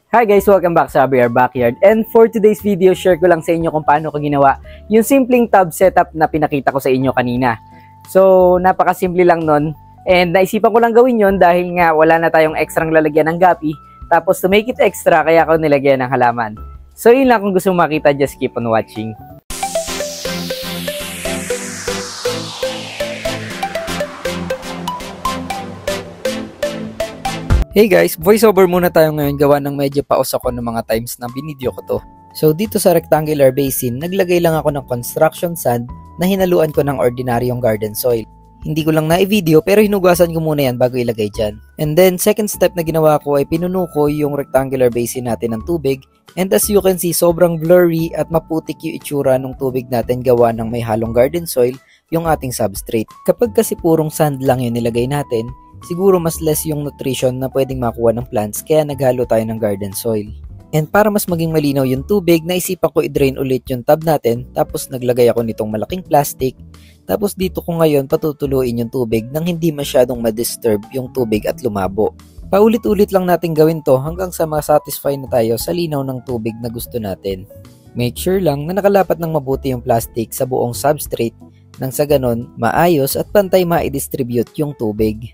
Hi guys! Welcome back sa BR Backyard. And for today's video, share ko lang sa inyo kung paano ko ginawa yung simpleng tub setup na pinakita ko sa inyo kanina. So, napakasimple lang nun. And naisipan ko lang gawin yon dahil nga wala na tayong extrang lalagyan ng gapi. Tapos to make it extra, kaya ako nilagyan ng halaman. So, yun lang, kung gusto mo makita, just keep on watching. Hey guys, voiceover muna tayo ngayon, gawa ng medyo paus ako ng mga times na binidyo ko to. So dito sa rectangular basin, naglagay lang ako ng construction sand na hinaluan ko ng ordinaryong garden soil. Hindi ko lang na-video pero hinugasan ko muna yan bago ilagay dyan. And then second step na ginawa ko ay pinuno ko yung rectangular basin natin ng tubig. And as you can see, sobrang blurry at maputik yung itsura ng tubig natin gawa ng may halong garden soil yung ating substrate. Kapag kasi purong sand lang yung nilagay natin, siguro mas less yung nutrition na pwedeng makuha ng plants kaya naghalo tayo ng garden soil. And para mas maging malinaw yung tubig, naisipan ko i-drain ulit yung tub natin tapos naglagay ako nitong malaking plastic. Tapos dito ko ngayon patutuluin yung tubig nang hindi masyadong ma-disturb yung tubig at lumabo. Paulit-ulit lang natin gawin to hanggang sa ma-satisfy na tayo sa linaw ng tubig na gusto natin. Make sure lang na nakalapat ng mabuti yung plastic sa buong substrate nang sa ganon maayos at pantay ma-distribute yung tubig.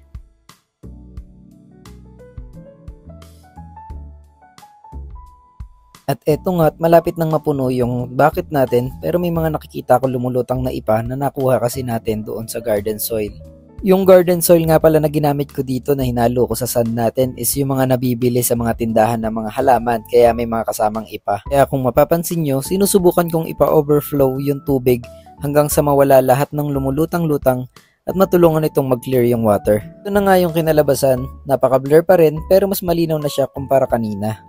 At eto nga't malapit nang mapuno yung bucket natin pero may mga nakikita ko lumulutang na ipa na nakuha kasi natin doon sa garden soil. Yung garden soil nga pala na ginamit ko dito na hinalo ko sa sand natin is yung mga nabibili sa mga tindahan ng mga halaman kaya may mga kasamang ipa. Kaya kung mapapansin nyo, sinusubukan kong ipa-overflow yung tubig hanggang sa mawala lahat ng lumulutang-lutang at matulungan itong mag-clear yung water. Ito na nga yung kinalabasan, napaka-blur pa rin pero mas malinaw na siya kumpara kanina.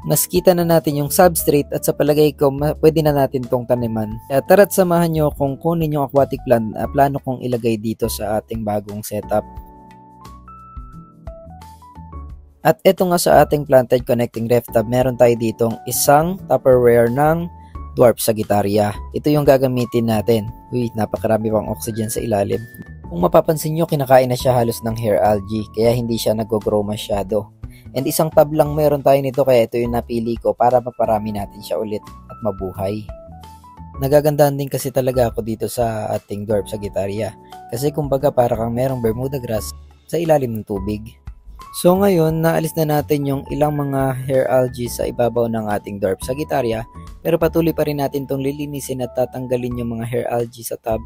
Mas kita na natin yung substrate at sa palagay ko pwede na natin tong taniman. Kaya tara't samahan nyo kung kunin yung aquatic plant na plano kong ilagay dito sa ating bagong setup. At eto nga sa ating planted connecting ref tub, meron tayo ditong isang Tupperware ng Dwarf Sagittaria. Ito yung gagamitin natin. Uy, napakarami pang oxygen sa ilalim. Kung mapapansin nyo, kinakain na siya halos ng hair algae kaya hindi siya nag-grow masyado. And isang tub lang meron tayo nito kaya ito yung napili ko para maparami natin siya ulit at mabuhay. Nagagandahan din kasi talaga ako dito sa ating Dwarf Sagittaria kasi kumbaga para kang merong Bermuda grass sa ilalim ng tubig. So ngayon, naalis na natin yung ilang mga hair algae sa ibabaw ng ating Dwarf Sagittaria pero patuloy pa rin natin itong lilinisin at tatanggalin yung mga hair algae sa tub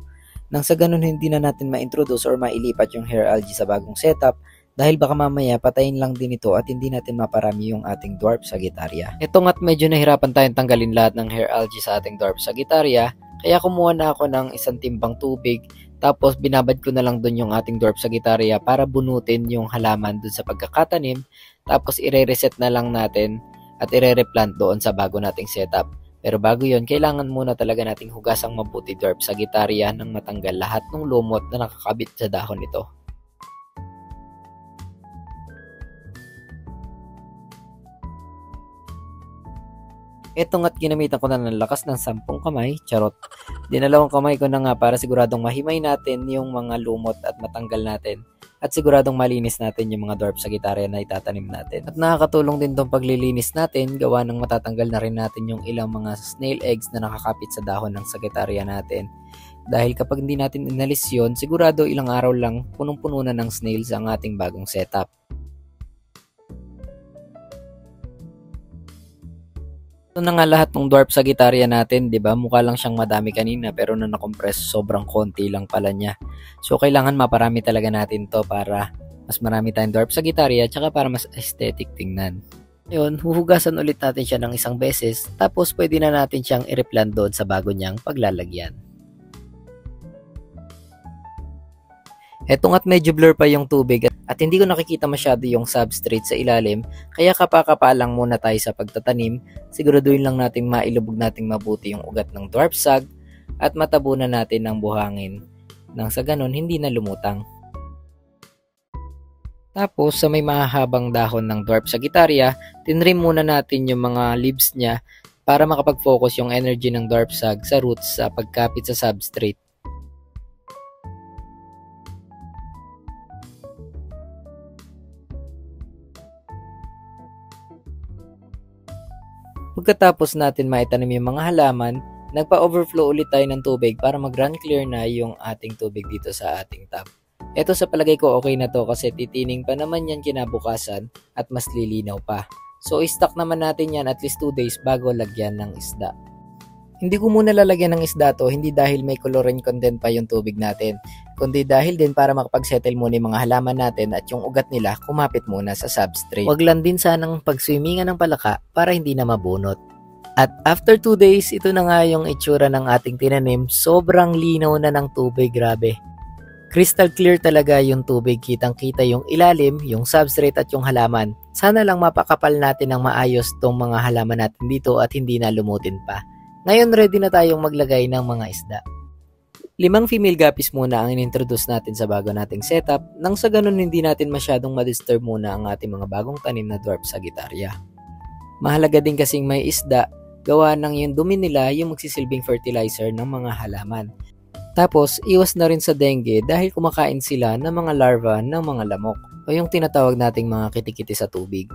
nang sa ganun hindi na natin ma-introduce or mailipat yung hair algae sa bagong setup. Dahil baka mamaya patayin lang din ito at hindi natin maparami yung ating Dwarf Sagittaria. Ito nga't medyo nahirapan tayong tanggalin lahat ng hair algae sa ating Dwarf Sagittaria. Kaya kumuha na ako ng isang timbang tubig. Tapos binabad ko na lang dun yung ating Dwarf Sagittaria para bunutin yung halaman dun sa pagkakatanim. Tapos ire-reset na lang natin at ire-replant doon sa bago nating setup. Pero bago yon, kailangan muna talaga nating hugasang mabuti Dwarf Sagittaria nang matanggal lahat ng lumot na nakakabit sa dahon nito. Ito nga't ginamitan ko na ng lakas ng 10 kamay, charot. Dinalawang kamay ko na nga para siguradong mahimay natin yung mga lumot at matanggal natin. At siguradong malinis natin yung mga Dwarf Sagittaria na itatanim natin. At nakakatulong din tong paglilinis natin, gawa ng matatanggal na rin natin yung ilang mga snail eggs na nakakapit sa dahon ng Sagittaria natin. Dahil kapag hindi natin inalis yun, sigurado ilang araw lang punong-puno na ng snails ang ating bagong setup. Ito na nga lahat ng Dwarf Sagittaria natin, 'di ba? Mukha lang siyang madami kanina pero na na-compress sobrang konti lang pala niya. So kailangan maparami talaga natin 'to para mas marami tayong Dwarf Sagittaria at para mas aesthetic tingnan. Ngayon, huhugasan ulit natin siya ng isang beses tapos pwede na natin siyang i-replant doon sa bago niyang paglalagyan. Eto nga't medyo blur pa yung tubig at hindi ko nakikita masyado yung substrate sa ilalim kaya kapakapa lang muna tayo sa pagtatanim. Siguraduhin lang natin mailubog nating mabuti yung ugat ng dwarf sag at matabunan natin ng buhangin nang sa ganon hindi na lumutang. Tapos sa may mahahabang dahon ng Dwarf Sagittaria, tinrim muna natin yung mga leaves niya para makapag-focus yung energy ng dwarf sag sa roots sa pagkapit sa substrate. Pagkatapos natin maitanim yung mga halaman, nagpa-overflow ulit tayo ng tubig para mag-run clear na yung ating tubig dito sa ating tub. Ito sa palagay ko okay na to kasi titining pa naman yan kinabukasan at mas lilinaw pa. So i-stock naman natin yan at least 2 days bago lagyan ng isda. Hindi ko muna lalagyan ng isda to, hindi dahil may chlorine content pa yung tubig natin, kundi dahil din para makapag-settle muna yung mga halaman natin at yung ugat nila kumapit muna sa substrate. Wag lang din sanang pag-swimmingan ng palaka para hindi na mabunot. At after 2 days, ito na nga yung itsura ng ating tinanim. Sobrang linaw na ng tubig, grabe. Crystal clear talaga yung tubig, kitang-kita yung ilalim, yung substrate at yung halaman. Sana lang mapakapal natin ng maayos tong mga halaman natin dito at hindi na lumutin pa. Ngayon ready na tayong maglagay ng mga isda. 5 female guppies muna ang inintroduce natin sa bago nating setup nang sa ganun hindi natin masyadong ma-disturb muna ang ating mga bagong tanim na dwarf Sagittaria. Mahalaga din kasing may isda, gawa ng yung dumi nila yung magsisilbing fertilizer ng mga halaman. Tapos iwas na rin sa dengue dahil kumakain sila ng mga larva ng mga lamok o yung tinatawag nating mga kitikiti sa tubig.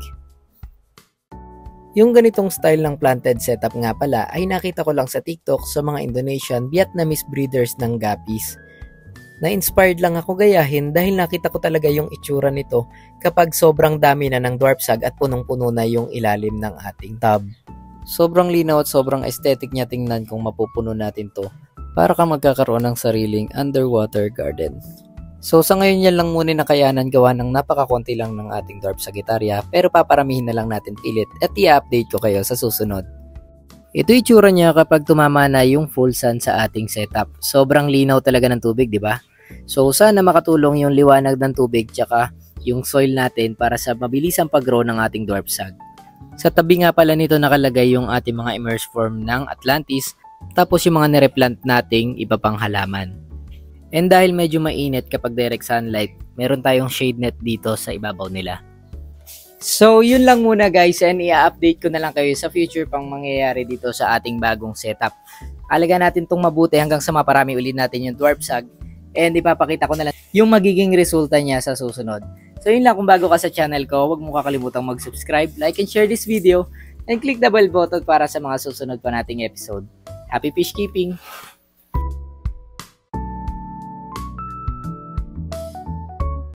Yung ganitong style ng planted setup nga pala ay nakita ko lang sa TikTok sa mga Indonesian Vietnamese breeders ng guppies. Na-inspired lang ako gayahin dahil nakita ko talaga yung itsura nito kapag sobrang dami na ng dwarf sag at punong-puno na yung ilalim ng ating tub. Sobrang linaw at sobrang aesthetic niya tingnan kung mapupuno natin to para ka magkakaroon ng sariling underwater garden. So sa ngayon yan lang muna nakayanan gawa ng napakakonti lang ng ating dwarf Sagittaria pero paparamihin na lang natin pilit at i-update ko kayo sa susunod. Ito itsura niya kapag tumama na yung full sun sa ating setup. Sobrang linaw talaga ng tubig, di ba? So sana makatulong yung liwanag ng tubig tsaka yung soil natin para sa mabilisang pag-grow ng ating dwarf sag. Sa tabi nga pala nito nakalagay yung ating mga immerse form ng Atlantis tapos yung mga nireplant nating iba pang halaman. And dahil medyo mainit kapag direct sunlight, meron tayong shade net dito sa ibabaw nila. So, yun lang muna guys and i-update ko na lang kayo sa future pang mangyayari dito sa ating bagong setup. Alagaan natin itong mabuti hanggang sa maparami ulit natin yung dwarf sag and ipapakita ko na lang yung magiging resulta niya sa susunod. So, yun lang, kung bago ka sa channel ko, huwag mo kakalimutang mag-subscribe, like and share this video and click the bell button para sa mga susunod pa nating episode. Happy fish keeping!